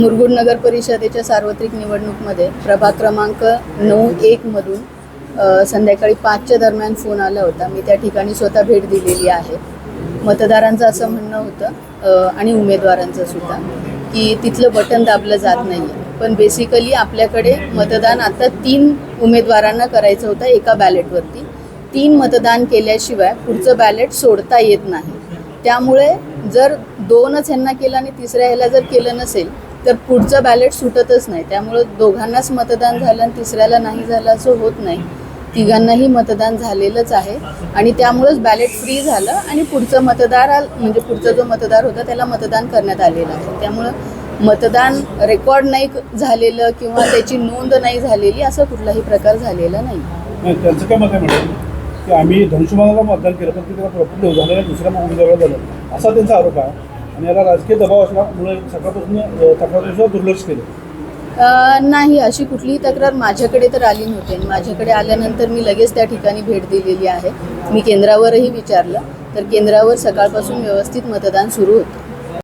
मुरगुड नगर परिषदेच्या सार्वत्रिक निवडणूकमध्ये प्रभाग क्रमांक 9-1 मधून संध्याकाळी 5च्या दरम्यान फोन आला होता. मी त्या ठिकाणी स्वतः भेट दिलेली आहे. मतदारांचं असं म्हणणं होतं आणि उमेदवारांचं सुद्धा की तिथलं बटन दाबलं जात नाही आहे. पण बेसिकली आपल्याकडे मतदान आता 3 उमेदवारांना करायचं होतं एका बॅलेटवरती. 3 मतदान केल्याशिवाय पुढचं बॅलेट सोडता येत नाही. त्यामुळे जर 2च ह्यांना केलं आणि तिसऱ्या ह्याला जर केलं नसेल तर पुढचं बॅलेट सुटतच नाही. त्यामुळं दोघांनाच मतदान झालं आणि तिसऱ्याला नाही झालं असं होत नाही. तिघांनाही मतदान झालेलंच आहे आणि त्यामुळंच बॅलेट फ्री झालं आणि पुढचं पुढचा जो मतदार होता त्याला मतदान करण्यात आलेलं आहे. त्यामुळं मतदान रेकॉर्ड नाही झालेलं किंवा त्याची नोंद नाही झालेली असं कुठलाही प्रकार झालेला नाही. त्यांचं काय मत आहे मॅडम की आम्ही धनुष्यबाणाला मतदान केलं पण ते त्याला प्रॉपर्टी झालं आणि दुसऱ्या उमेदवाराला झालं असा त्यांचा आरोप आहे आणि याला राजकीय दबाव असल्यामुळे सकाळपासून तक्रारीनुसार दुर्लक्ष केलं. नाही, अशी कुठलीही तक्रार माझ्याकडे तर आली नव्हती. माझ्याकडे आल्यानंतर मी लगेच त्या ठिकाणी भेट दिलेली आहे. मी केंद्रावरही विचारलं तर केंद्रावर सकाळपासून व्यवस्थित मतदान सुरू होतं.